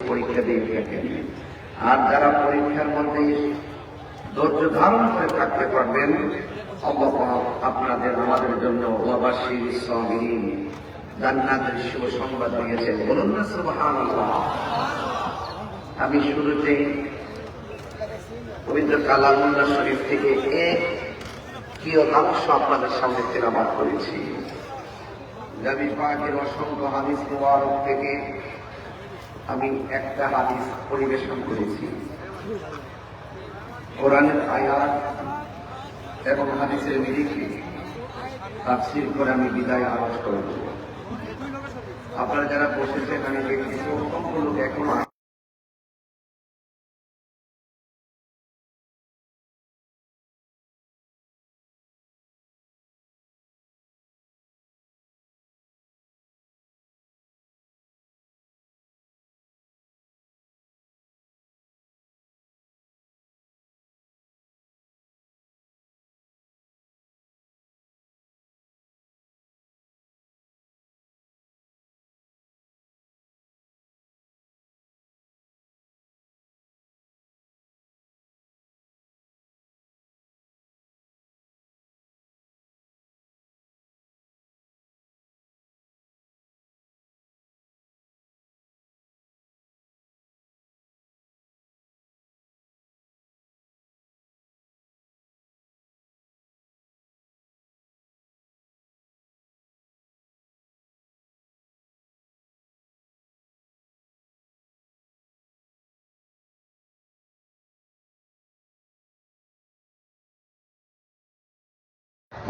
পরীক্ষা দিয়ে থাকেন। আর যারা পরীক্ষার মধ্যে ধৈর্য ধারণ করে থাকতে পারবেন, আল্লাহ আপনাদের আমাদের জন্য ওয়াবাশির সাবিরিন জান্নাতের শুভ সংবাদ দিয়েছেন। বলুন না সুবহানাল্লাহ। আমি শুরুতে পবিত্র কালামুল্লাহ শরীফ থেকে কি অংশ আপনাদের সামনে তেলাওয়াত করেছি। নবী পাকের অসংখ্য হাদিস মুবারক থেকে আমি একটা হাদিস পরিবেশন করেছি। কোরআনের আয়াত এবং হাদিসের নিরিখে তাফসীর করে আমি বিদায় আরজ করব। আপনারা যারা বসেছেন আমি দেখছি অসংখ্য লোক এখনো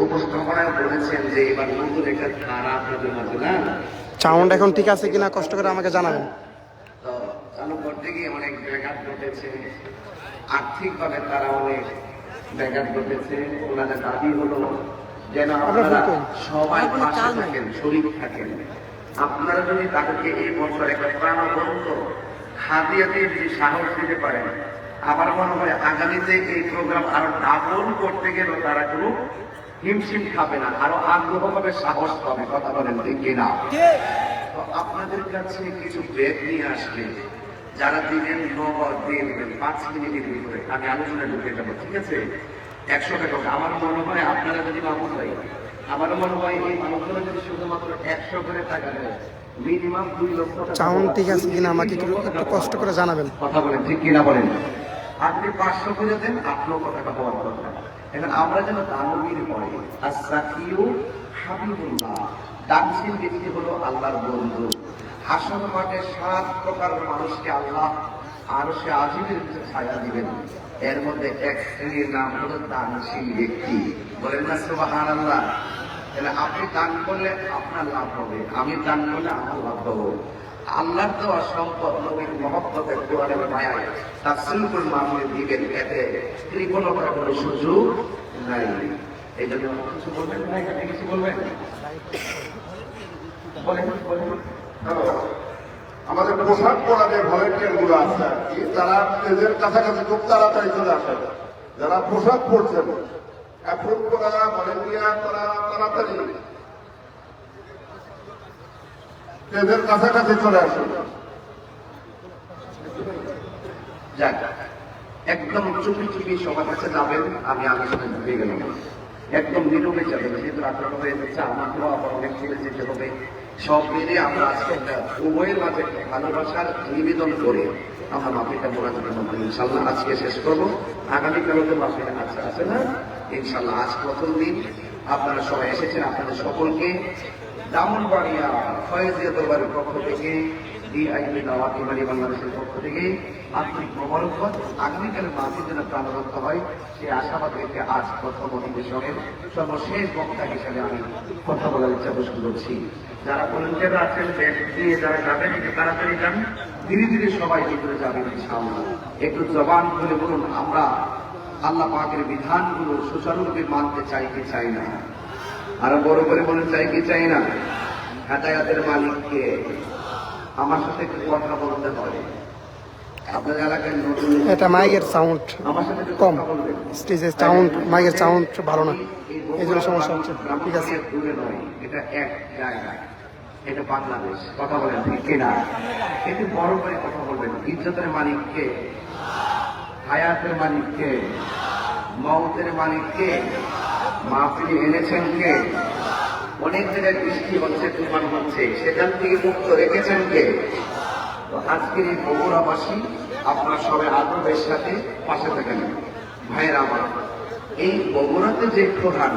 উপস্থাপনায় বলেছেন যে এবার নতুন একটা ধারা আপনাদের মাঝে না। সাউন্ড এখন ঠিক আছে কিনা কষ্ট করে আমাকে জানাবেন। তো চালু করতে গিয়ে অনেক ব্যাঘাত ঘটেছে, আর্থিকভাবে তারা অনেক ব্যাঘাত ঘটেছে। ওনাদের দাবি হলো যেন আপনারা সবাই পাশে থাকেন, শরীর থাকেন। আপনারা যদি তাদেরকে এই বছর একটা প্রাণবন্ত হাদিয়া দিয়ে যদি সাহস দিতে পারেন, আমার মনে হয় আগামীতে এই প্রোগ্রাম আরো ডাবল করতে গেলেও তারা কোনো হিমশিম খাবে না, আরো আগ্রহ পাবে, সাহস পাবে। কথা বলেন ঠিক কিনা? তো আপনাদের কাছে কিছু ব্রেক নিয়ে আসলে যারা দিবেন নগদ দিয়ে দেবেন 5 মিনিটের ভিতরে আমি আলোচনায় ঢুকে যাবো, ঠিক আছে? 100 টাকা। আমার মনে হয় আপনারা যদি মামুন ভাই, আমারও মনে হয় এই মানুষগুলো যদি শুধুমাত্র 100 করে টাকা দেয়, মিনিমাম 2 লক্ষ টাকা। সাউন্ড ঠিক আছে কিনা আমাকে একটু কষ্ট করে জানাবেন। কথা বলেন ঠিক কিনা বলেন। আপনি 500 করে দেন, 8 লক্ষ টাকা হওয়ার কথা। এখন আমরা যেন দানবীর পড়ে আস-সাকিউ হাবিবুল্লাহ, দানশীল ব্যক্তি হলো আল্লাহর বন্ধু। হাসর মাঠে 7 প্রকার মানুষকে আল্লাহ আরশে আজিমের ভিতরে ছায়া দিবেন। এর মধ্যে এক শ্রেণীর নাম হলো দানশীল ব্যক্তি। বলেন না সুবহানাল্লাহ। তাহলে আপনি দান করলে আপনার লাভ হবে, আমি দান করলে আমার লাভ হবে। আল্লাহর দেওয়া সম্পদ নবীর মহব্বতের কোরআনের মায়ায় তাফসীরুল মাহমুদ দিবেন, এতে কৃপণ করার কোনো সুযোগ নাই। এই জন্য কিছু বলবেন না, এখানে কিছু বলবেন? বলেন বলেন। আমাদের পোশাক পরা যে ভলেন্টিয়ার গুলো আছে তারা এদের কাছাকাছি খুব তাড়াতাড়ি চলে আসে। যারা পোশাক পরছেন অ্যাপ্রুভ করা ভলেন্টিয়ার, তারা তাড়াতাড়ি এদের কাছাকাছি চলে আসে। যাক, একদম চুপি চুপি সবার কাছে যাবেন, আমি আলোচনায় ঢুকে গেলাম। একদম নীরবে যাবেন, যেহেতু আগ্রহ হয়ে যাচ্ছে, আমাকেও আবার অনেক ছেলে যেতে হবে। সব মিলিয়ে আমরা আজকে একটা উভয়ের মাঝে ভালোবাসার নিবেদন করে আমরা মাফিটা মোনাজাতের মধ্যে ইনশাল্লাহ আজকে শেষ করবো। আগামীকালও তো মাফিটা আছে না ইনশাল্লাহ। আজ প্রথম দিন, আপনারা সবাই এসেছেন। আপনাদের সকলকে দামনবাড়িয়া ফয়েজিয়া দরবারের পক্ষ থেকে, ডিআইবি দাওয়াত ইমানি বাংলাদেশের পক্ষ থেকে আন্তরিক মোবারকবাদ। আগামীকালের মাহফিল যেন প্রাণবন্ত হয় সেই আশাবাদ রেখে আজ প্রথম অধিবেশনের সর্বশেষ বক্তা হিসেবে আমি কথা বলার ইচ্ছা পোষণ করছি। যারা ভলেন্টিয়ার আছেন, দিয়ে যারা যাবেন একটু তাড়াতাড়ি যান, ধীরে ধীরে সবাই ভিতরে যাবেন ইনশাআল্লাহ। একটু জবান খুলে বলুন, আমরা আল্লাহ পাকের বিধানগুলো সুচারুরূপে মানতে চাই কি চাই না? আরো বড় করে বলুন, চাই কি চাই না? হেদায়েতের মালিককে। আমার সাথে একটু কথা বলতে হয়। আপনার এলাকায় নতুন এটা মাইকের সাউন্ড কম, স্টেজের সাউন্ড, মাইকের সাউন্ড ভালো না, এই জন্য সমস্যা হচ্ছে। ঠিক আছে, দূরে নয়, এটা এক জায়গায়। এটা বাংলাদেশ। কথা বলেন ঠিক কিনা? একটু বড় করে কথা বলবেন। ইজ্জতের মালিককে, হায়াতের মালিককে, মৌতের মালিককে, মাহফিলে এনেছেন কে? অনেক জায়গায় বৃষ্টি হচ্ছে, তুফান হচ্ছে, সেখান থেকে মুক্ত রেখেছেন কে? তো আজকের এই বগুড়াবাসী আপনার সবাই আগ্রহের সাথে পাশে থাকেন। ভাইয়ের আমার, এই বগুড়াতে যে প্রধান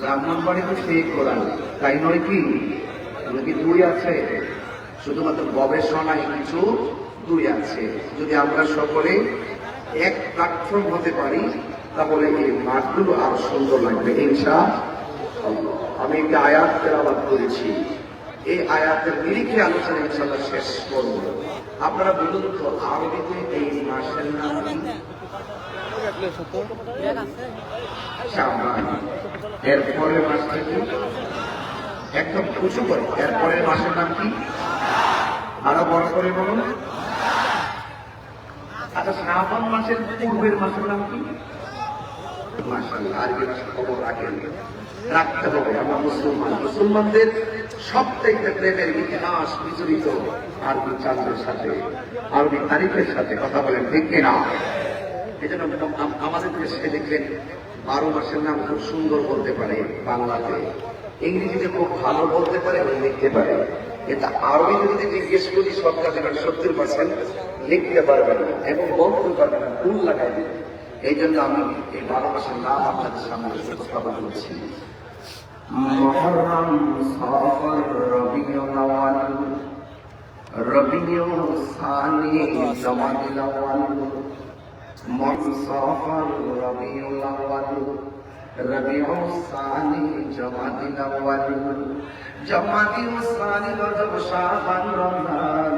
ব্রাহ্মণবাড়িতে সেই প্রধান, তাই নয় কি? নাকি দুই আছে? শুধুমাত্র গবেষণায় কিছু দুই আছে। যদি আমরা সকলে এক প্ল্যাটফর্ম হতে পারি তাহলে এই মাঠগুলো আরো সুন্দর লাগবে ইনশাআল্লাহ। আমি একটা আয়াত তেলাওয়াত করেছি, এই আয়াতের নিরিখে আলোচনা ইনশাআল্লাহ শেষ করব। আপনারা বলুন তো, আরবিতে এই মাসের নাম কি? শাবান। এরপরের মাসটা কি? একদম উঁচু করে, এরপরের মাসের নাম কি? আরো বড় করে বলুন। আচ্ছা, শাবান মাসের পূর্বের মাসের নাম কি? মাশাআল্লাহ, আরবি ভাষা খবর রাখেন, রাখতে হবে। আমরা মুসলমানদের সব থেকে প্রেমের ইতিহাস বিচরিত আরবি চাঁদের সাথে, আরবি তারিখের সাথে। কথা বলেন ঠিক কিনা? এই জন্য আমাদের দেশে দেখবেন 12 মাসের নাম খুব সুন্দর বলতে পারে বাংলাতে, ইংরেজিতে খুব ভালো বলতে পারে, লিখতে পারে। এটা আরবিতে যদি জিজ্ঞেস করি সবটা দেবেন 70% লিখতে পারবেন না এবং বলতে পারবেন না, ভুল লাগাই দেবেন। এই জন্য আমি এই 12 মাসের নাম আপনাদের সামনে উপস্থাপন করছি। মুহররম, সফর, রবিউল আউয়াল, রবিউল সানি, জমাদিল আউয়াল, সফর, রবিউল আউয়াল, রবিউল সানি, জমাদিল আউয়াল, জমাদিল সানি, রজব, শাবান, রমজান,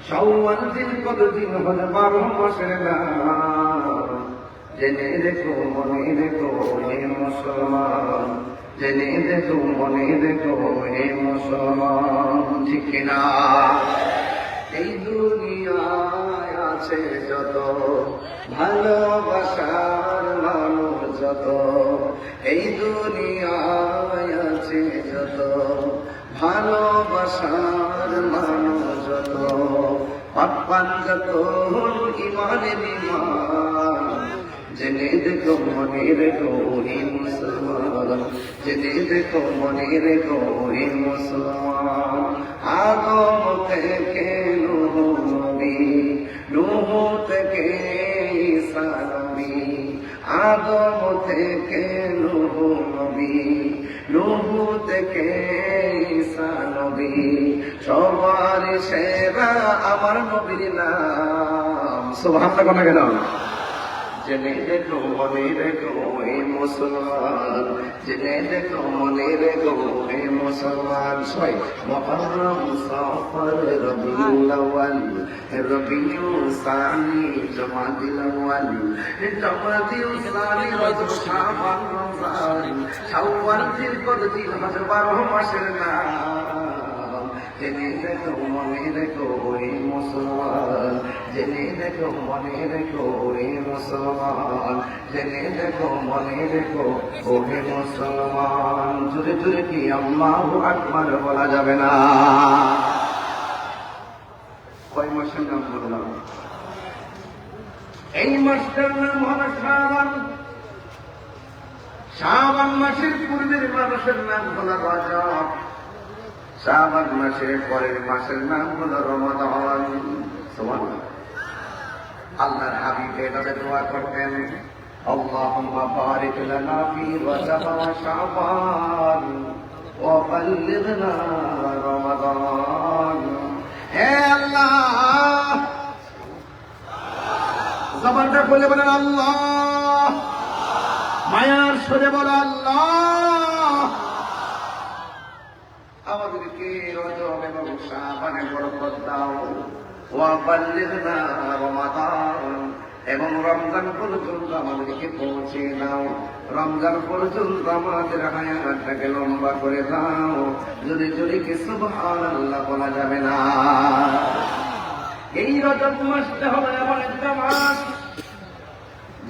শাওয়াল, জিলকদ, জিলহজ, 12 মাসের নাম। জেনে দেখো, মনে দেখো হে মুসলমান, জেনে দেখো, মনে দেখো হে মুসলমান, ঠিক কিনা? এই দুনিয়ায় আছে যত ভালোবাসার মানুষ, যত এই দুনিয়ায় আছে যত ভালোবাসার মানুষ, যত পাপান যত ইমানের ইমান, জেনে দেখো, মনে রেখো হে মুসলমান, জেনে দেখো, মনে রেখো হে মুসলমান। আদম থেকে নূহ নবী, নূহ থেকে ঈসা নবী, আদম থেকে নূহ নবী, নূহ থেকে ঈসা নবী, সবার সেরা আমার নবীর নাম। সুবহানাল্লাহ, কোন গেল? জেনে দেখো, মনে রেখো হে মুসলমান, জেনে দেখো, মনে রেখো হে মুসলমান। সবাই মুহররম, সফর, রবিউল আউয়াল, রবিউল সানি, জমাদিল আউয়াল, জমাদিল সানি, রজব, শাবান, রমজান, শাওয়াল, জিলকদ, জিলহজ, 12 মাসের নাম। জেনে দেখো, মনে রেখো হে মুসলমান, জেনে দেখো, মনে রেখো হে মুসলমান, জেনে দেখো, মনে রেখো হে মুসলমান। জোরে জোরে কি আল্লাহু আকবার বলা যাবে না? কয় মাসের নাম বললাম? এই মাসটার নাম হলো শাবান। শাবান মাসের পূর্বের মানুষের নাম হলো রজব, শাবান মাসের পরের মাসের নাম হলো রমাদান। সুবহানাল্লাহ। আল্লাহর হাবিব এভাবে দোয়া করতেন, আল্লাহুম্মা বারিক লানা ফি রজব ওয়া শাবান ওয়া বাল্লিগনা রমাদান। হে আল্লাহ, জবানটা খুলে বলেন আল্লাহ, মায়ার সরে বলো আল্লাহ, আমাদেরকে রজব এবং শাবানে বরকত দাও, ওয়া বাল্লিগনা রমাদান, এবং রমজান পর্যন্ত আমাদেরকে পৌঁছে দাও, রমজান পর্যন্ত আমাদের হায়াতটাকে লম্বা করে দাও। যদি যদি কি সুবহানাল্লাহ বলা যাবে না? এই রজব মাসটা হলো এমন একটা মাস,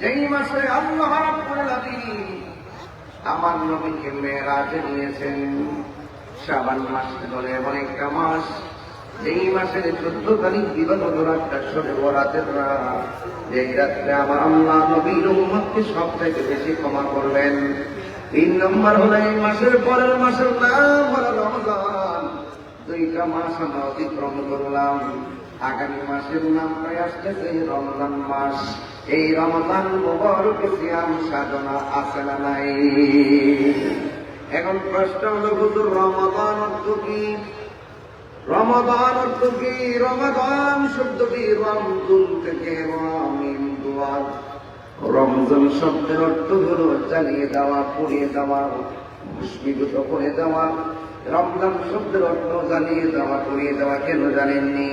যেই মাসে আল্লাহ রাব্বুল আলামিন আমার নবীকে মেরাজে নিয়েছেন। শাবান মাস বলে এমন একটা মাস, এই মাসের 14 তারিখ দিবাগত রাতটা শবে বরাতের রাত। এই রাত্রে আমার আল্লাহ নবীর উম্মতকে সবথেকে বেশি ক্ষমা করবেন। 3 নম্বর হলো এই মাসের পরের মাসের নাম হলো রমজান। 2টা মাস আমরা অতিক্রম করলাম, আগামী মাসের নামটাই আসতেছে রমজান মাস। এই রমজান মুবারক সিয়াম সাধনা আছে না নাই? এখন প্রশ্ন হলো হুজুর রমাদান অর্থ কি? রমাদান অর্থ কি? রমাদান শব্দটি রমজুন থেকে রামিম দুয়ার। রমজান শব্দের অর্থ হলো জ্বালিয়ে দেওয়া, পুড়িয়ে দেওয়া, ভস্মীভূত করে দেওয়া। রমজান শব্দের অর্থ জ্বালিয়ে দেওয়া, পুড়িয়ে দেওয়া। কেন জানেননি?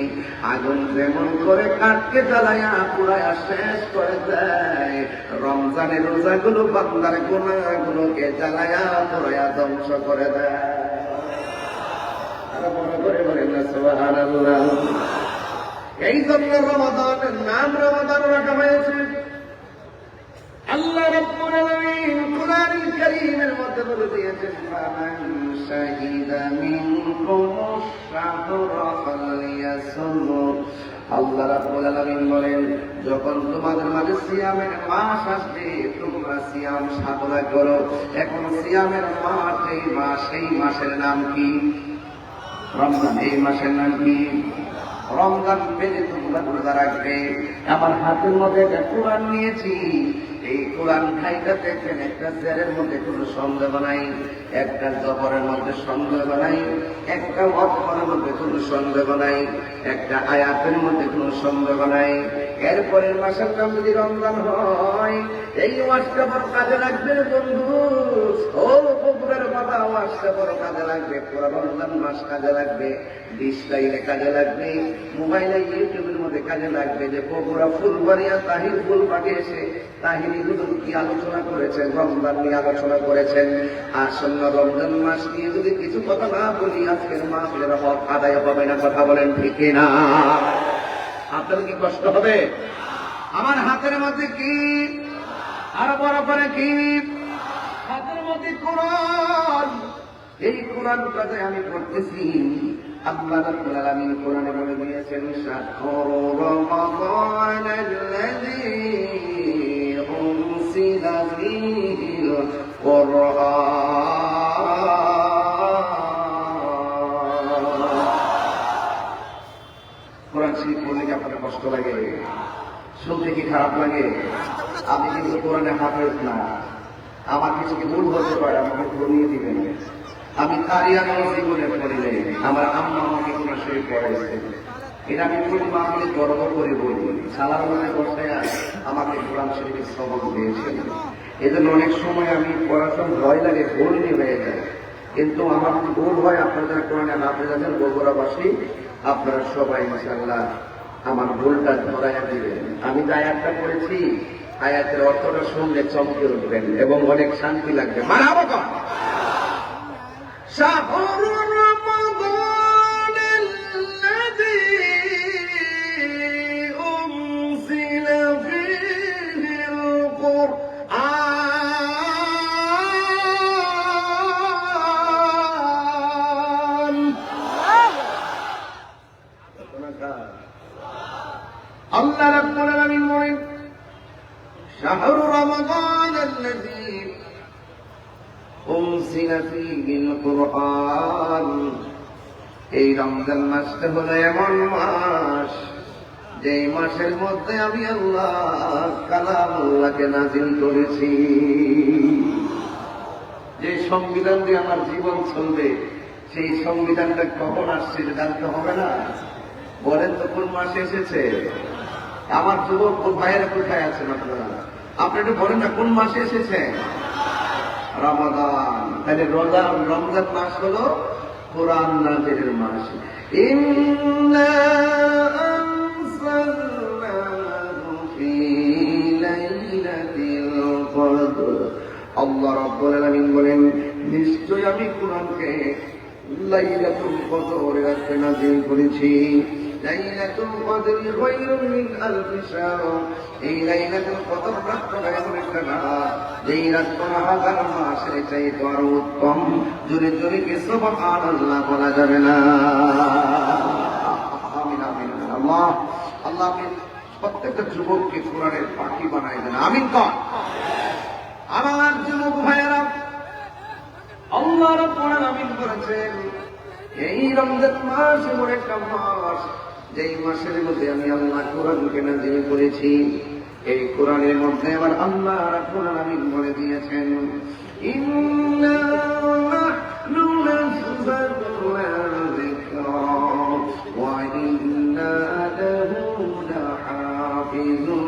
আগুন যেমন করে কাঠকে জ্বালায়া পুড়ায়া শেষ করে দেয়, রমজানের রোজাগুলো বান্দার গুনাহগুলোকে জ্বালায়া পুড়ায়া ধ্বংস করে দেয়। এই জন্য রমাদানের নাম রমাদান রাখা হয়েছে। আল্লাহ রাব্বুল আলামিন কুরআনুল কারীমের মধ্যে বলে দিয়েছেন, ফামান শাহিদা মিনকুমুশ শাহরা ফালইয়াসুম। আল্লাহ রাব্বুল আলামিন বলেন, যখন তোমাদের মাঝে সিয়ামের মাস আসবে তোমরা সিয়াম সাধনা করো। এখন সিয়ামের মাস, এই মাসের নাম কি? রমজান। এই মাসের নাম কি? রমজান পেলে তোমরা রোজা রাখবে। আমার হাতের মধ্যে একটা কোরআন নিয়েছি, এই কোরআন খাইটা দেখবেন একটা জেরের মধ্যে কোনো সন্দেহ নাই, একটা জবরের মধ্যে সন্দেহ নাই, একটা অক্ষরের মধ্যে কোনো সন্দেহ নাই, একটা আয়াতের মধ্যে কোনো সন্দেহ নাই। এরপরের মাসের নাম যদি রমজান হয়, এই মাসটা বড় কাজে লাগবে বন্ধু। ও বগুড়ার বাবা, মাসটা বড় কাজে লাগবে। পুরো রমজান মাস কাজে লাগবে, ডিসপ্লে কাজে লাগবে, মোবাইলে ইউটিউবের মধ্যে কাজে লাগবে। যে বগুড়া ফুলবাড়িয়া তাহির ফুল পাঠিয়েছে, তাহিনীগুলো কি আলোচনা করেছেন? রমজান নিয়ে আলোচনা করেছেন। আসন্ন রমজান মাস নিয়ে যদি কিছু কথা না বলি, আজকের মাসের হক আদায় হবে না। কথা বলেন ঠিক না? আপনার কি কষ্ট হবে? আমার হাতের মধ্যে কি? আর বড় করে কি? হাতের মধ্যে কোরআন। এই কোরআনটাতে আমি পড়তেছি। আল্লাহ রাব্বুল আলামিন কোরআনে বলে দিয়েছেন, শাহরু রমাদানাল্লাযী উনজিলা ফীহিল কোরআন শরীফ পড়লে কি আপনার কষ্ট লাগে? শুনতে কি খারাপ লাগে? আমি কিন্তু কোরআনে হাফেজ না, আমার কিছু কি ভুল হতে পারে, আমাকে ধরিয়ে দিবেন। আমি কারিয়ান জীবনে পড়ি নাই, আমার আম্মা আমাকে কোরআন শরীফ পড়াইছে। এটা আমি প্রতি মাহফিলে গর্ব করে বলি। সালার মনে বসে আমাকে কোরআন শরীফের সবক দিয়েছেন। এই জন্য অনেক সময় আমি পড়াশোনা ভয় লাগে, ভুল নিয়ে হয়ে যায়। কিন্তু আমার ভুল হয়, আপনারা কোরআনে হাফেজ আছেন বগুড়াবাসী, আপনারা সবাই ইনশাআল্লাহ আমার ভুলটা ধরাইয়া দিবেন। আমি যে আয়াতটা করেছি, আয়াতের অর্থটা শুনলে চমকে উঠবেন এবং অনেক শান্তি লাগবে। মানাবো কম শাহরু রমাদানাল্লাযী উনজিলা ফীহিল কুরআন। আল্লাহ রাব্বুল আলামিন বলেন, শাহরু রমাদানাল্লাযী উনজিলা ফীহিল কুরআন। এই রমজান মাসটা হলো এমন মাস, যে মাসের মধ্যে আমি আল্লাহ কালামুল্লাহকে নাযিল করেছি। যে সংবিধান দিয়ে আমার জীবন চলবে, সেই সংবিধানটা কখন আসছে জানতে হবে না? বলেন তো কোন মাসে এসেছে? আমার যুবক ভাইয়েরা কোথায় আছেন আপনারা? আপনি একটু বলেন না কোন মাসে এসেছে? রমাদান। তাহলে রমজান মাস হলো কোরআন নাযিলের মাস। ইন্না আনজালনাহু ফী লাইলাতিল কদর। আল্লাহ রাব্বুল আলামিন বলেন, নিশ্চয় আমি কোরআনকে লাইলাতুল কদরের রাতে নাযিল করেছি। লাইলাতুল কদরি খায়রুম মিন আলফি শাহর। এই লাইলাতুল কদর রাতটা এমন একটা রাত, যেই রাত 10,000 মাসের চাইতে আরো উত্তম। জোরে জোরে কি সুবহানাল্লাহ বলা যাবে না? আমিন আমিন আল্লাহ আল্লাহ আমিন। প্রত্যেকটা যুবককে কোরআনের পাখি বানাই দেন, আমিন কর। আমার যুবক ভাইয়েরা, আল্লাহ রাব্বুল আলামিন বলেছেন এই রমজান মাস এমন একটা মাস, যেই মাসের মধ্যে আমি আল্লাহ কোরআনকে নাযিল করেছি। এই কোরআনের মধ্যে আবার আল্লাহ রাব্বুল আলামিন বলে দিয়েছেন ইন্না নাহনু নাযালনা যিকরা ওয়া ইন্না লাহু লাহাফিজুন।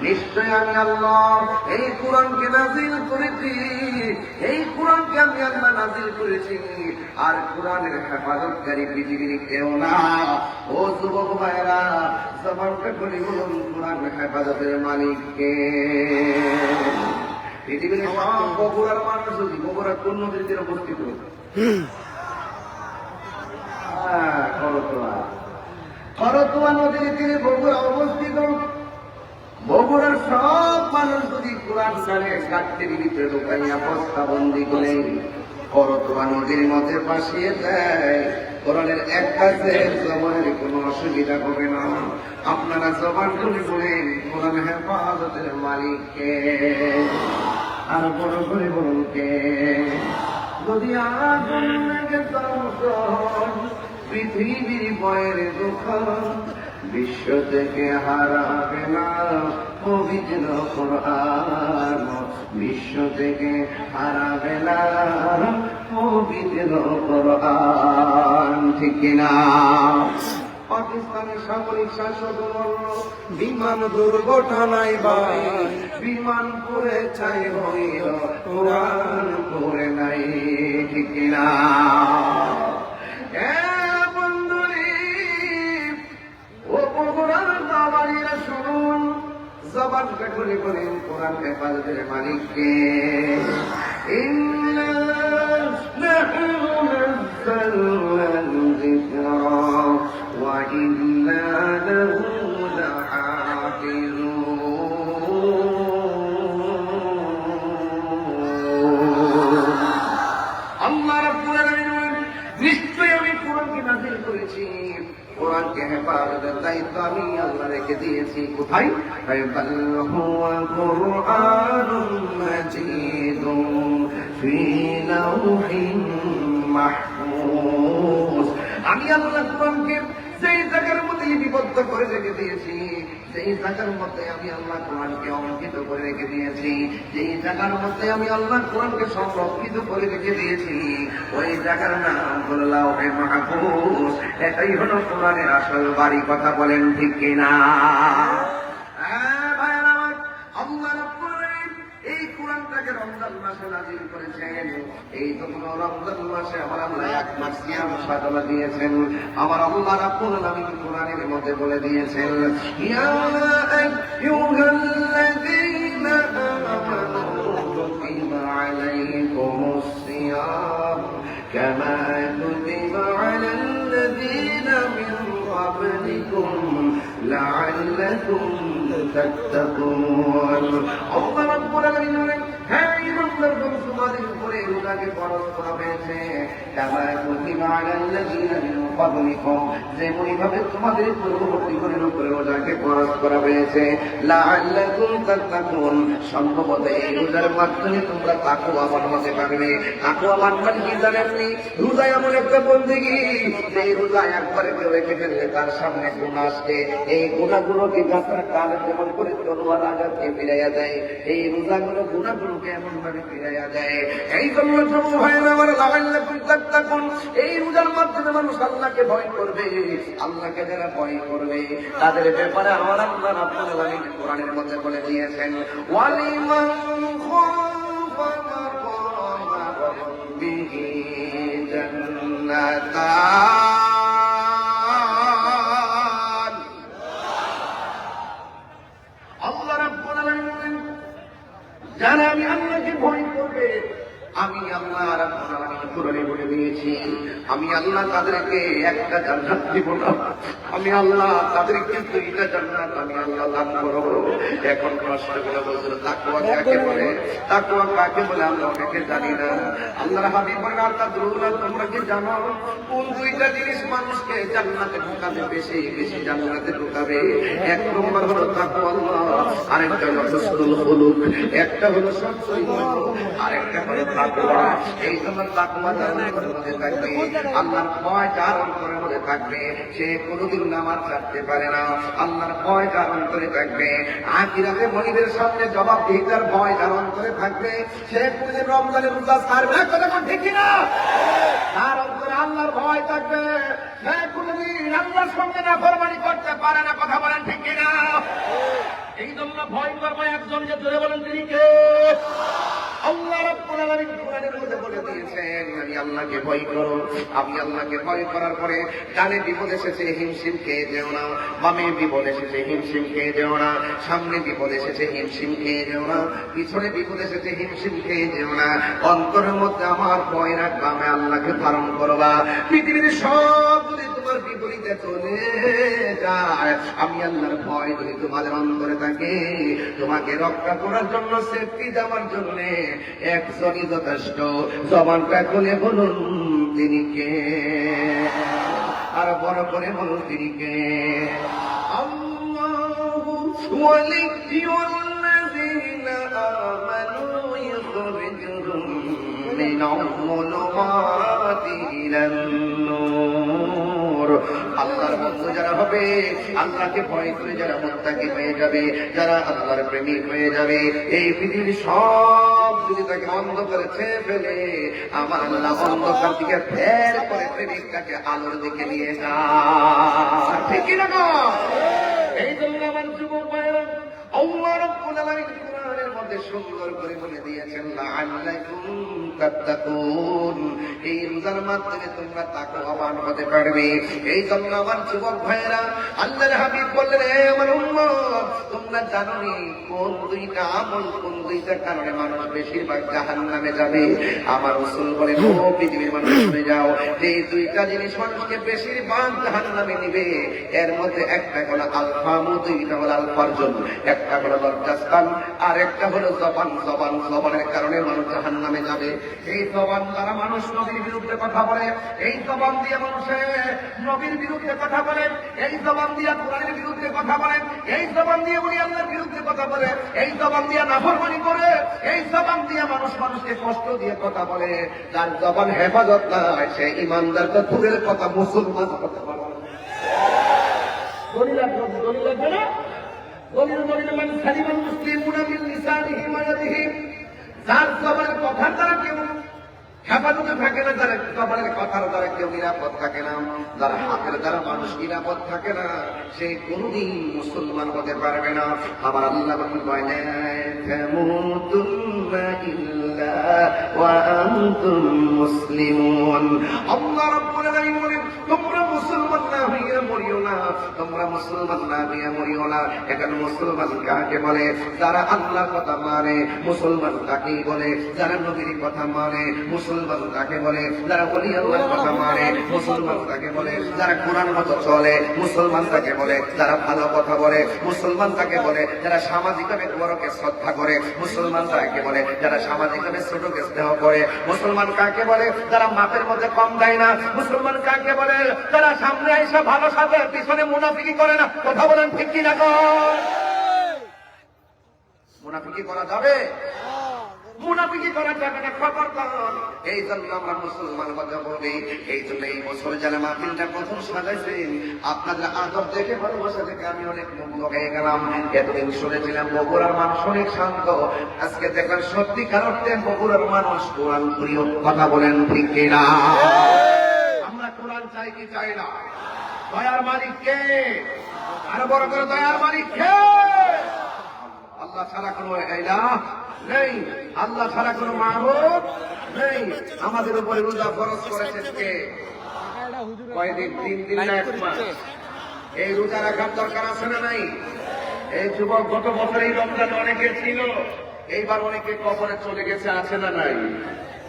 নিশ্চয় আমি আল্লাহ এই কোরআনকে নাযিল করেছি, এই কোরআনকে আমি আল্লাহ নাযিল করেছি, আর কোরআনের হেফাজতকারী পৃথিবীর কেউ না। ও যুবক ভাইরা, জবানটা করে বলুন কোরআনের হেফাজতের মালিক কে? পৃথিবীর সব বগুড়ার মানুষ যদি বগুড়া কোন নদীর তীরে অবস্থিত, করতোয়া নদীর তীরে বগুড়া অবস্থিত। বগুড়ার সব মানুষ যদি কোরআন সালে গাছের ভিতরে ঢোকাইয়া বস্তা বন্দি করে করতোয়া নদীর মধ্যে ভাসিয়ে দেয়, কোরআনের এক কাছে জবানের কোনো অসুবিধা হবে না। আপনারা জবান করে বলেন কোরআন হেফাজতের মালিককে, আর বড় করে বলুন কে? যদি আগুন লেগে দগ্ধ পৃথিবীর বয়ের দোকান, বিশ্ব থেকে হারাবে না পবিত্র কোরআন, বিশ্ব থেকে হারাবে না পবিত্র কোরআন, ঠিক কিনা? পাকিস্তানের সামরিক শাসক বলল বিমান দুর্ঘটনায় ভাই বিমান পড়ে চাই হইল, কোরআন পড়ে নাই, ঠিক কিনা? শুনুন, জবান কাটুলি করেন কোরআন হেফাজতের মালিককে। ইন্না নাহনু নাযালনা যিকরা ওয়া ইন্না লাহু লাহাফিজুন। আল্লাহ রাব্বুল আলামিন নিশ্চয় আমি কোরআনকে নাযিল করেছি, কোরআনকে হেফাজতের দায়িত্ব আমি আল্লাহ রেখে দিয়েছি। কোথায়? বাল হুয়া কুরআনুন মাজিদুন ফি লাওহিন মাহফুজ। আমি আল্লাহ কোরআনকে সেই জায়গার মধ্যে লিপিবদ্ধ করে রেখে দিয়েছি, সেই জায়গার মধ্যে আমি আল্লাহ কোরআনকে অঙ্কিত করে রেখে দিয়েছি, যেই জায়গার মধ্যে আমি আল্লাহ কোরআনকে সংরক্ষিত করে রেখে দিয়েছি, ওই জায়গার নাম হলো লাওহে মাহফুজ। এটাই হলো কোরআনের আসল বাড়ি। কথা বলেন ঠিক কিনা? আল্লাহ রাব্বুল আলামিন এই কোরআনটাকে রমজান মাসে নাযিল করেছেন। এই তো কোন রমজান মাসে আমার আল্লাহ এক মাস সিয়াম সাধনা দিয়েছেন। আমার আল্লাহ রাব্বুল আলামিন কোরআনের মধ্যে বলে দিয়েছেন ইয়া আইয়ুহাল্লাযীনা আমানু কুতিবা আলাইকুমুস সিয়াম কামা কুতিবা আলাল্লাযীনা মিন ক্বাবলিকুম লাআল্লাকুম তাত্তাকুন। আল্লাহ রাব্বুল আলামিন বলেন, হ্যাঁ ইমানদারগণ, তোমাদের উপরে রোজাকে ফরজ করা হয়েছে কামা কুতিবা আলাল্লাযীনা মিন ক্বাবলিকুম, যেমনিভাবে তোমাদের পূর্ববর্তীগণের উপরে রোজাকে ফরজ করা হয়েছে লাআল্লাকুম তাত্তাকুন, সম্ভবত এই রোজার মাধ্যমে তোমরা তাকওয়াবান হতে পারবে। তাকওয়াবান মানে কি জানেননি? রোজা এমন একটা বন্দেগী, যে রোজা একবারে কেউ রেখে ফেললে তার সামনে গুনাহ আসে, এই গুনাহগুলোকে যাত্রা কাল যেমন করে তলোয়ার আঘাতকে ফিরাইয়া দেয়, এই রোজাগুলো গুনাহগুলোকে এমন ভাবে ফিরাইয়া দেয়। এই জন্য যুবক ভাইয়েরা আমার, লাআল্লাকুম তাত্তাকুন, এই রোজার মাধ্যমে মানুষ আল্লাহকে ভয় করবে। আল্লাহকে যারা ভয় করবে তাদের ব্যাপারে আমার আল্লাহ রাব্বুল আলামিন কোরআনের মধ্যে বলে দিয়েছেন ওয়ালিমান খাফা মাকামা রাব্বিহি জান্নাতান। আল্লাহ রাব্বুল আলামিন যারা আমি আল্লাহকে ভয় করবে, আমি আল্লাহ রাব্বুল আলামিন কোরআনে বলে দিয়েছি, আমি আল্লাহ তাদেরকে একটা জান্নাত দিব না, আমি আল্লাহ তাদেরকে দুইটা জান্নাত আমি আল্লাহ দান করব। এখন প্রশ্ন গুলো বলছিল তাকওয়া কাকে বলে, তাকওয়া কাকে বলে আমরা অনেকে জানি না। আল্লাহর হাবিব বলেন আল্লাহ দুরুল্লাহ, তোমরা কি জানো কোন দুইটা জিনিস মানুষকে জান্নাতে ঢোকাবে, বেশি বেশি জান্নাতে ঢোকাবে? এক নম্বর হলো তাকওয়া আল্লাহ, আরেকটা হলো হুসনুল খুলুক, একটা হলো সৎচরিত্র, আরেকটা হলো তাকওয়া। এই জন্য তাকওয়া যার অন্তরের মধ্যে থাকবে, আল্লাহর ভয় যার অন্তরের মধ্যে থাকবে, সে কোনোদিন নামাজ ছাড়তে পারে না। আল্লাহর ভয় যার অন্তরে থাকবে, আখিরাতে মনিবের সামনে জবাবদিহিতার ভয় যার অন্তরে থাকবে, সে কোনোদিন রমজানের রোজা ছাড়বে না। কথা কোন ঠিক না? তার অন্তরে আল্লাহর ভয় থাকবে, সে কোনোদিন আল্লাহর সঙ্গে নাফরমানি করতে পারে না। কথা বলেন ঠিক কিনা? এই জন্য ভয় করবো একজন, যে জোরে বলেন তিনি কে? আল্লাহ রাব্বুল আলামিন কোরআনের মধ্যে বলে দিয়েছেন, আমি আল্লাহকে ভয় করো। আমি আল্লাহকে ভয় করার পরে ডানে বিপদ এসেছে হিমশিম খেয়ে যেও না, বামে বিপদ এসেছে হিমশিম খেয়ে যেও না, সামনে বিপদ এসেছে হিমশিম খেয়ে যেও না, পিছনে বিপদ এসেছে হিমশিম খেয়ে যেও না। অন্তরের মধ্যে আমার ভয় রাখবা, আমি আল্লাহকে ধারণ করবা। পৃথিবীর সব যদি তোমার বিপরীতে চলে যায়, আমি আল্লাহর ভয় যদি তোমাদের অন্তরে থাকে, তোমাকে রক্ষা করার জন্য, সেফটি দেওয়ার জন্য একজনই যথেষ্ট। জবানটা খুলে বলুন তিনি কে, আর বড় করে বলুন তিনি কে? আল্লাহু ওয়ালিয়ুল্লাযীনা আমানু ইখরিজুহুম মিনাল যুলুমাতি ইলান নূর। আল্লাহর বন্ধু যারা হবে, আল্লাহকে ভয় করে যারা মুত্তাকি হয়ে যাবে, যারা আল্লাহর প্রেমিক হয়ে যাবে, এই পৃথিবীর সব যদি তাকে অন্ধকারে ছেয়ে ফেলে, আমার আল্লাহ অন্ধকার দিকে ফের করে প্রেমিকটাকে আলোর দিকে নিয়ে যায়। ঠিক কিনা? এই জন্য আমার যুবক ভাইরা, আল্লাহ রাব্বুল আলামিন কোরআনের মধ্যে সুন্দর করে বলে দিয়েছেন, লাআল্লাকুম তাত্তাকুন, এই রোজার মাধ্যমে তোমরা তাকওয়াবান হতে পারবে। এই জন্য আমার যুবক ভাইরা, আল্লাহর হাবিব বললেন, হে আমার উম্মত, তোমরা জানো নি কোন দুইটা আমল, কোন দুইটা কারণে মানুষ বেশিরভাগ জাহান্নামে যাবে? আমার রাসূল বলেন, ও পৃথিবীর মানুষ শুনে যাও, যে দুইটা জিনিস মানুষকে বেশিরভাগ জাহান্নামে নিবে, এর মধ্যে একটা হলো আলফামু, দুইটা হলো আলফারজুন, একটা হলো লজ্জাস্থান, আর একটা হলো জবান। জবানের কারণে মানুষ জাহান্নামে যাবে। এই জবান দ্বারা মানুষ নবীর বিরুদ্ধে কথা বলে, এই জবান দিয়ে মানুষে নবীর বিরুদ্ধে কথা বলে, এই জবান দিয়ে কোরআনের বিরুদ্ধে কথা বলে, এই জবান দিয়ে উনি আল্লাহর বিরুদ্ধে কথা বলে, এই জবান দিয়ে নাফরমানি করে, এই জবান দিয়ে মানুষকে কষ্ট দিয়ে কথা বলে। যার জবান হেফাজত নাই, সে ইমানদার তো দূরের কথা, মুসলমান কথা বলে। দলিল লাগবে না? দলিল মান সালিমাল মুসলিমুনা মিন লিসানিহি ওয়া ইয়াদিহি। যার জবানের কথার দ্বারা কেউ হেফাজতে থাকে না, যারা জবানের কথার দ্বারা কেউ নিরাপদ থাকে না, যারা হাতের দ্বারা মানুষ নিরাপদ থাকে না, সে কোনদিন মুসলমান হতে পারবে না। আমার আল্লাহ মুসলিমুন, আল্লাহ রাব্বুল আলামিন বলেন, তোমরা মুসলমান না হইয়া মরিও না, তোমরা মুসলমান না হইয়া মরিও না। এখন মুসলমান কাকে বলে? যারা আল্লাহর কথা মানে। মুসলমান কাকেই বলে? যারা নবীর কথা মানে। মুসলমান কাকে বলে? যারা ওলি আল্লাহর কথা মানে। মুসলমান কাকে বলে? যারা কোরআন মতো চলে। মুসলমান তাকে বলে যারা ভালো কথা বলে। মুসলমান তাকে বলে যারা সামাজিকভাবে বড়কে শ্রদ্ধা করে। মুসলমান তাকে বলে যারা সামাজিকভাবে ছোটকে স্নেহ করে। মুসলমান কাকে বলে? যারা মাপের মধ্যে কম দেয় না। মুসলমান কাকে বলে? যারা সামনে আইসা ভালো সাথে পিছনে মুনাফিকি করে না। কথা বলেন ঠিক কি না? মুনাফিকি করা যাবে? মুনাফিকি করা যাবে না, খবরদার। এই জন্য আমরা মুসলমান কথা বলি। এই জন্য এই বছর যারা মাহফিলটা প্রথম সাজাইছেন, আপনাদের আদব দেখে ভালোবাসা দেখে আমি অনেক মুগ্ধ হয়ে গেলাম। এতদিন শুনেছিলাম বগুড়ার মানুষ অনেক শান্ত, আজকে দেখলাম সত্যিকার অর্থে বগুড়ার মানুষ কোরআন প্রিয়। কথা বলেন ঠিক কিনা? আমরা কোরআন চাই কি চাই না? দয়ার মালিক কে? আরো বড় করে দয়ার মালিক কে? আল্লাহ ছাড়া কোনো ইলাহ নেই, আল্লাহ ছাড়া কোনো মাবুদ নেই। আমাদের উপরে রোজা ফরজ করেছেন কে? কয়দিন? 3 দিন না 1 মাস। এই রোজা রাখার দরকার আছে না নাই? এই যুবক গত বছর এই রমজান অনেকে ছিল, এইবার অনেকে কবরে চলে গেছে, আছে না নাই?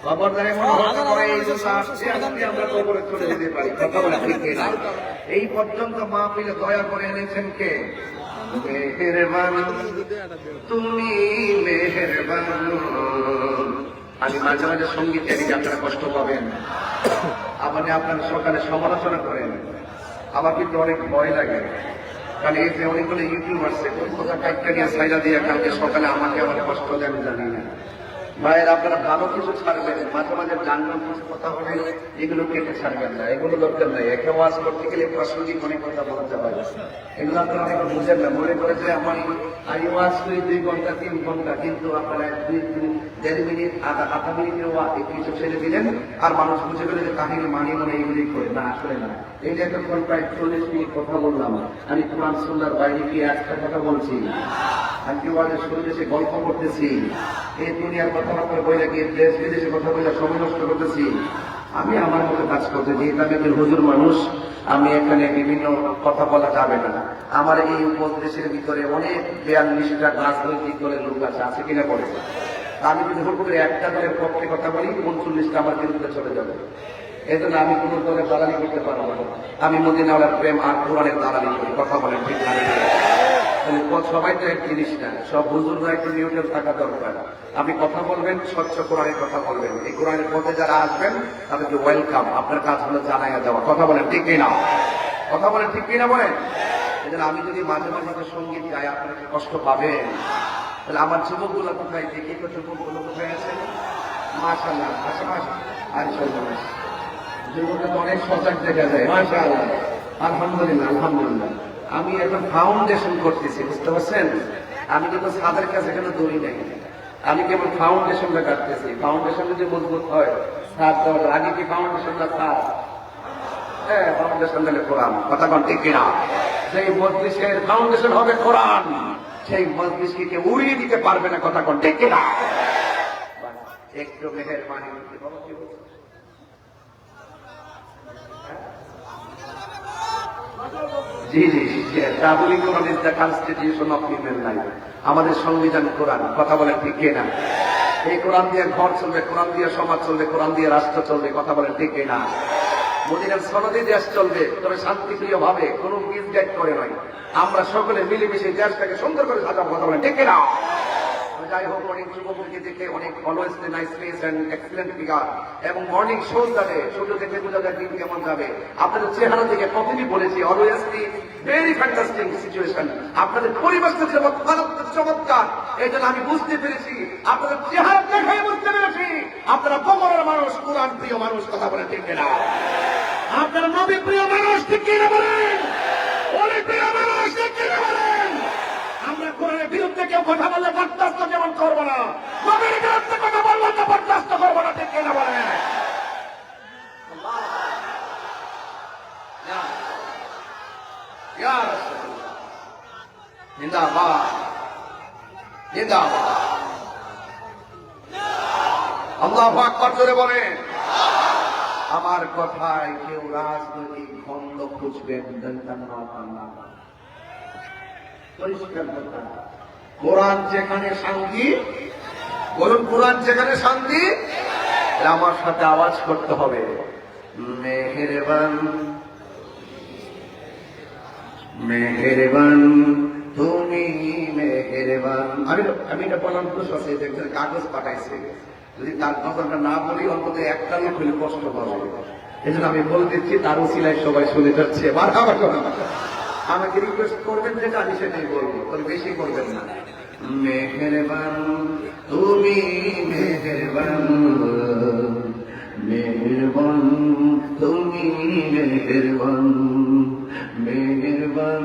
খবরদারি মনে হতে করে এই জন্য আসছে আজকে আমরা কবরে চলে যেতে পারি। কথা বলে ঠিক না? এই পর্যন্ত মাহফিলে দয়া করে এনেছেন কে? মেহেরবান তুমি মেহেরবান। আমি মাঝে মাঝে সঙ্গীত এদিকে আপনারা কষ্ট পাবেন, আবার আপনারা সকালে সমালোচনা করেন, আমার কিন্তু অনেক ভয় লাগে। কারণ এই যে অনেকগুলো ইউটিউব আসছে কোন কথা কাইটটা নিয়ে সাইডা দিয়ে কালকে সকালে আমাকে আমার কষ্ট দেন জানি না। ভাইয়ের আপনারা ভালো কিছু ছাড়বেন, মাঝে মাঝে জানলাম কিছু কথা বলে এগুলো কেটে ছাড়বেন না, এগুলো দরকার নাই। একে ওয়াজ করতে গেলে প্রাসঙ্গিক অনেক কথা বলতে হয়, এগুলো আপনারা অনেক বুঝেন না। মনে করে যে আমি ওয়াজ করি 2 ঘন্টা 3 ঘন্টা, কিন্তু আপনারা 1.5 মিনিট আধা মিনিটের কিছু ছেড়ে দিলেন আর মানুষ বুঝে গেলে যে কাহিনী মানিয়ে মনে এইগুলি করে না, আসলে না। এই যে এখন প্রায় 40 মিনিট কথা বললাম, আমি কোরআন সুন্নাহর বাইরে কি একটা কথা বলছি? আমি কি ওয়াজের শুরুতে সে গল্প করতেছি? এই দুনিয়ার কথাবার্তা বইলে গিয়ে দেশ বিদেশে কথা বলে সময় নষ্ট করতেছি? আমি আমার মতো কাজ করতেছি। এটা আমি একজন হুজুর মানুষ, আমি এখানে বিভিন্ন কথা বলা যাবে না। আমার এই উপদেশের ভিতরে অনেক 42টা রাজনৈতিক দলের লোক আছে কিনা বলে। আমি যদি হুট করে একটা দলের পক্ষে কথা বলি 39টা আমার বিরুদ্ধে চলে যাবে। এই জন্য আমি কোন দলের দালালি করতে পারবো না। আমি মদিনাওয়ালার প্রেম আর কোরআনের দালালি করি। কথা বলেন ঠিক না? সবাই তো এক জিনিস না, সব হুজুররা একটু নিউট্রাল থাকা দরকার। আপনি কথা বলবেন, স্বচ্ছ কোরআনের কথা বলবেন। এই কোরআনের পথে যারা আসবেন তাদেরকে ওয়েলকাম। আপনার কাজ হলো জানাইয়া দেওয়া। কথা বলেন ঠিক কিনা? কথা বলেন ঠিক কিনা বলেন? এই জন্য আমি যদি মাঝে মাঝে সঙ্গীত গাই আপনারা কষ্ট পাবেন। তাহলে আমার যুবকগুলো কোথায়? দেখি তো যুবকগুলো কোথায় আছে? মাশাআল্লাহ, আশেপাশে আর যুবকরা তো অনেক সজাগ দেখা যায়। মাশাআল্লাহ, আলহামদুলিল্লাহ, আলহামদুলিল্লাহ। আমি এখন ফাউন্ডেশন করতেছি, বুঝতে পারছেন? আমি কিন্তু ছাদের কাছে কেন দৌড়ি নাই, আমি কেবল ফাউন্ডেশনটা কাটতেছি। ফাউন্ডেশন যদি মজবুত হয়, ছাদ দেওয়ার আগে কি ফাউন্ডেশনটা ছাদ? হ্যাঁ, ফাউন্ডেশন দিলে কোরআন। কথা কন ঠিক কিনা? সেই মজলিসের ফাউন্ডেশন হবে কোরআন, সেই মজলিসকে কেউ উড়িয়ে দিতে পারবে না। কথা কন ঠিক কিনা? একটু মেহেরবানি করতে বাবা কি বলছে? জি জি, travelling Quran is the constitution of human life. আমাদের সংবিধান কোরআন। কথা বলেন ঠিক কিনা? এই কোরআন দিয়ে ঘর চলবে, কোরআন দিয়ে সমাজ চলবে, কোরআন দিয়ে রাষ্ট্র চলবে। কথা বলেন ঠিক কিনা? মদিনার সনদে দেশ চলবে, তবে শান্তিপ্রিয় ভাবে, কোন মিসগাইড করে নয়। আমরা সকলে মিলেমিশে দেশটাকে সুন্দর করে সাজাবো। কথা বলেন ঠিক কিনা? যাই হোক, অনেক যুবককে দেখে অনেক always nice face and excellent figure, এবং মর্নিং শো যাবে, সূর্য দেখে বোঝা যায় দিন কেমন যাবে। আপনাদের চেহারা থেকে প্রতিদিন বলেছি অলওয়েজলি ভেরি ফ্যান্টাস্টিক সিচুয়েশন। আপনাদের পরিবেশটা চমৎকার। এই জন্য আমি বুঝতে পেরেছি, আপনাদের চেহারা দেখে বুঝতে পেরেছি আপনারা কবরের মানুষ, কোরআন প্রিয় মানুষ। কথা বলেন ঠিক কিনা? আপনারা নবী প্রিয় মানুষ, ঠিক কিনা বলেন? অনেক প্রিয় মানুষ, ঠিক কিনা বলেন? আমরা কোরআনের বিরুদ্ধে কেউ কথা বললে বরদাস্ত যেমন করবো না, নবীর বিরুদ্ধে কথা বলবো না, বরদাস্ত করবো না। ঠিক কিনা বলেন? জিন্দাবাদ, জিন্দাবাদ। আল্লাহু আকবার জোরে বলেন। আমার কথায় কেউ রাজনৈতিক দ্বন্দ্ব খুঁজবেন না। পরিষ্কার কথা, কোরআন যেখানে শান্তি, বলুন কোরআন যেখানে শান্তি, আমার সাথে আওয়াজ করতে হবে, মেহেরবান মেহেরবান তুমি মেহেরবান। আমি এটা বললাম তো সত্যি, একজন কাগজ পাঠাইছে, যদি তার কথাটা না বলি অন্তত একটা লোক হলে কষ্ট পাবে। এই জন্য আমি বলে দিচ্ছি, তার উসিলায় সবাই শুনে যাচ্ছে। আমাকে রিকোয়েস্ট করবেন যেটা আমি সেটাই বলবো, তবে বেশি করবেন না। মেহেরবান তুমি মেহেরবান, মেহেরবান তুমি মেহেরবান, মেহেরবান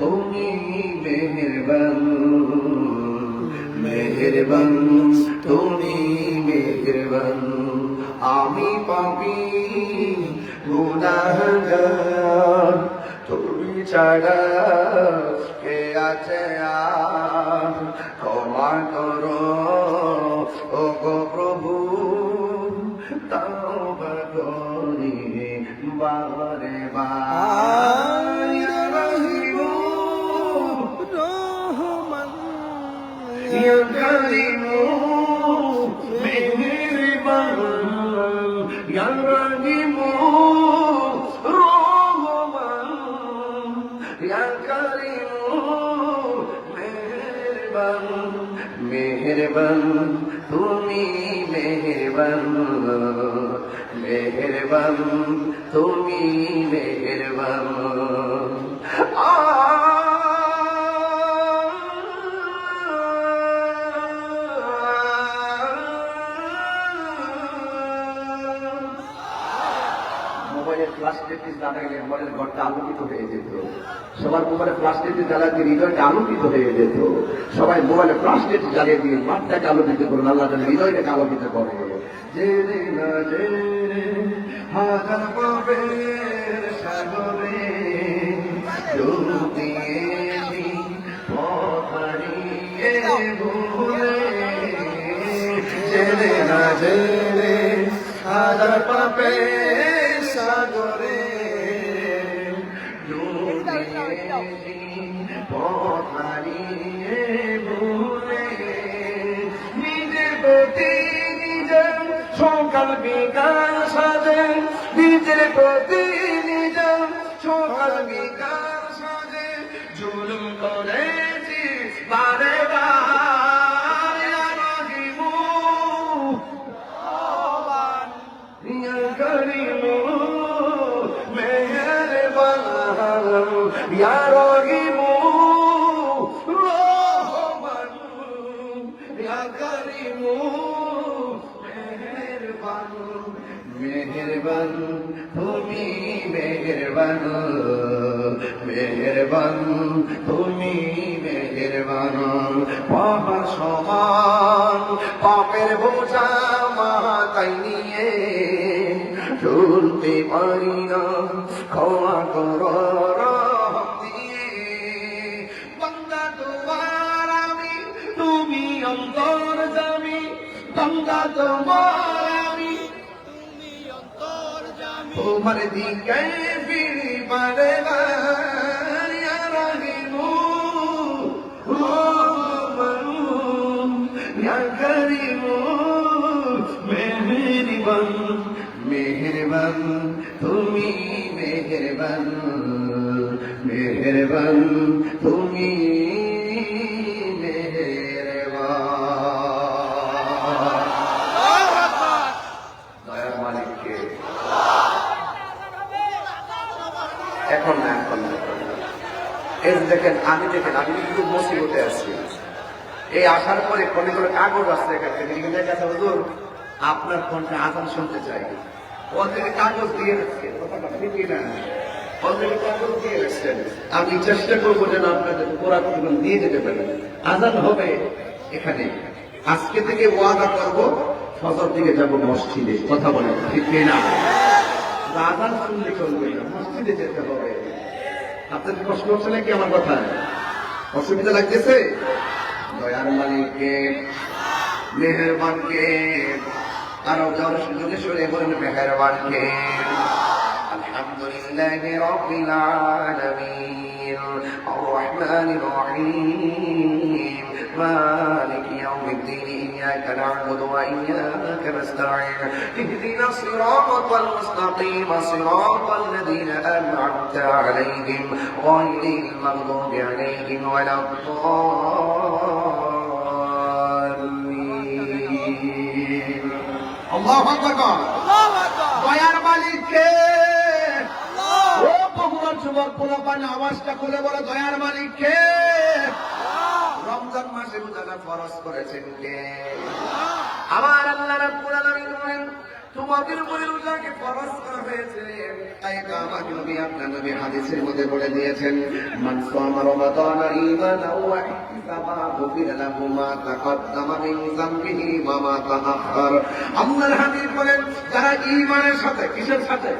তুমি মেহেরবান, মেহেরবান তুমি মেহেরবান। আমি পাপী গুনাহগার, তুমি ছাড়া কে আছে আর, ক্ষমা করো ও গো প্রভু, তওবা করি বারে বার। ইয়া রহিমু রহমান, ইয়া কারিমু মেহেরবান, করিম মেহেরবান মেহেরবান তুমি মেহেরবান মেহেরবান তুমি মেহেরবান মোবাইলের ফ্ল্যাশ লাইট জ্বালাইলে মোবাইলের ঘরটা আলোকিত হয়ে যেত। সবার মোবাইলে ফ্ল্যাশ লাইট জ্বালাতে হৃদয়টা আলোকিত হয়ে যেত। সবাই মোবাইলে ফ্ল্যাশ লাইট জ্বালিয়ে দিয়ে মাঠটাকে আলোকিত করুন, আল্লাহ যেন হৃদয়টাকে আলোকিত করে। জেনে না জেনে হাজার পাপের সাগরে ডুব দিয়েছি পথ হারিয়ে ভুলে। জেনে না জেনে হাজার পাপের সাগরে ডুব দিয়েছি পথ হারিয়ে ভুলে। নিজের প্রতি নিজের সকাল বিকাল সাজে, নিজের প্রতি নিজের সকাল বিকাল সাজে জুলুম করেছি বারে বার। ইয়া রাহিমু ইয়া করিমু মেহেরবান ইয়া রাহিমু রহমান ইয়া করিমু মেহেরবান মেহেরবান তুমি মেহেরবান মেহেরবান তুমি মেহেরবান। পাহাড় সমান পাপের বোঝা মাথায় নিয়ে চলতে পারি না, ক্ষমা করো রহম দিয়ে। বান্দা তোমার আমি, তুমি অন্তর্যামী। বান্দা তোমার আমি, তোমার দিকে ফিরি বারে বার। ইয়া রাহিমু রহমান ইয়া করিমু মেহেরবান মেহেরবান তুমি মেহেরবান মেহেরবান তুমি মেহেরবান। দয়ার মালিককে এখন না এখন না। এই দেখেন আমি কিন্তু মুসিবতে আছি। এই আসার পরে ফোনে করে কাগজ আসছে এখান থেকে কাছে হুজুর আপনার ফোনটা আজান শুনতে চাই। ওদেরকে কাগজ দিয়ে রাখছে, কথাটা ঠিকই না, ওদেরকে কাগজ দিয়ে রাখছেন। আমি চেষ্টা করবো যেন আপনাদের কোরআন দিয়ে যেতে পারেন। আজান হবে এখানে, আজকে থেকে ওয়াদা করবো ফজর দিকে যাবো মসজিদে। কথা বলেন ঠিক না? আজান শুনলে চলবে না, মসজিদে যেতে হবে। আপনাদের প্রশ্ন হচ্ছে নাকি আমার কথা? অসুবিধা লাগতেছে? দয়ার মালিককে মেহেরবানকে আরো যাওয়ার সুযোগে সরে বলেন মেহেরবানকে। আলহামদুলিল্লাহি রাব্বিল আলামিন আর রহমানির রহিম مالك يوم الدين إياك نعبد وإياك نستعين اهدنا الصراط المستقيم صراط الذين أنعمت عليهم غير المغضوب عليهم ولا الضالين الله أكبر দয়ার মালিককে ও ভগবান যুবক পোলাপান আওয়াজটা খুলে বলে দয়ার মালিককে। রমজান মাসে রোজাটা ফরজ করেছেন কে? আমার আল্লাহ রাব্বুল আলামিন বলেন তোমাদের উপরে রোজাকে ফরজ করা হয়েছে। তাই তো আমার নবী আপনার নবী হাদিসের মধ্যে বলে দিয়েছেন মান সামা রমাদান ঈমানাও ওয়া ইহতিসাবান গুফিরা লাহু মা তাকাদ্দামা মিন যামবিহি ওয়া মা তাআখার। আল্লাহর হাবিব বলেন যারা ঈমানের সাথে, কিসের সাথে?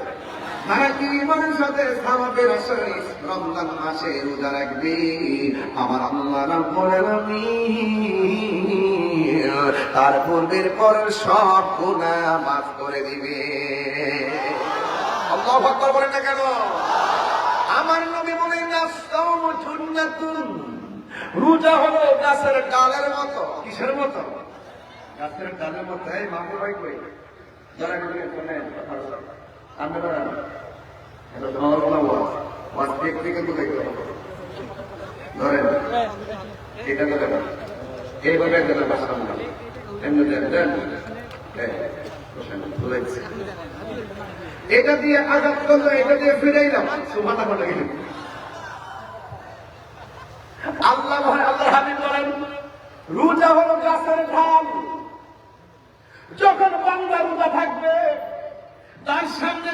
যারা ঈমানের সাথে সাওয়াবের আশায় রমজান মাসে রোজা রাখবে, আমার আল্লাহ রাব্বুল আলামিন তার পূর্বের পরের সব গুনাহ মাফ করে দিবে। আল্লাহু আকবার বলেন না কেন? আমার নবী বলেন আস-সাওমু জুন্নাতুন, রোজা হলো গাছের ডালের মতো। কিসের মতো? গাছের ডালের মতো। এই মাহবুব ভাই কই? যারা করে শুনেন আপনারা এটা শহর না ওয়াজ দেখতে কিন্তু দেখতে ধরেন এটা তো দেবেন এইভাবে একজনের বাসা আমরা এমনি দেন দেন এটা দিয়ে আঘাত করলো, এটা দিয়ে ফিরেই যাও সুবহানাল্লাহ বলে গেলেন। আল্লাহ আল্লাহ হাবিব বলেন রোজা হলো গাছের ঢাল, যখন বান্দা রোজা থাকবে তার সামনে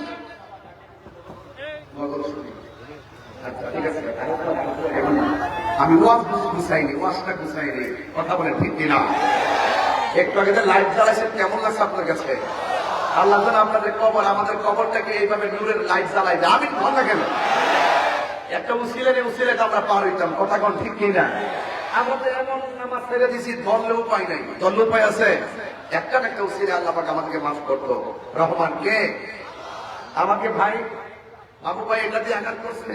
আচ্ছা ঠিক আছে আমি ওয়াজ গুছাইনি, ওয়াজটা গুছাইনি, কথা বলে ঠিক কিনা? একটু আগে লাইট জ্বালাইছেন, কেমন লাগছে আপনার কাছে? আল্লাহ যেন আপনাদের কবর, আমাদের কবরটাকে এইভাবে নূরের লাইট জ্বালাই দেয়। আমি ভালো লাগেন একটা উসিলে আমরা পার হইতাম, কথা কোন ঠিক কিনা? আমাদের এমন নামাজ ছেড়ে দিছি, ধরলে উপায় নাই, ধরলে উপায় আছে? একটা না একটা উসিলে আল্লাহ পাক আমাদেরকে মাফ করতো। রহমান কে? আমাকে ভাই আবু ভাই এটা দিয়ে আঘাত করছে,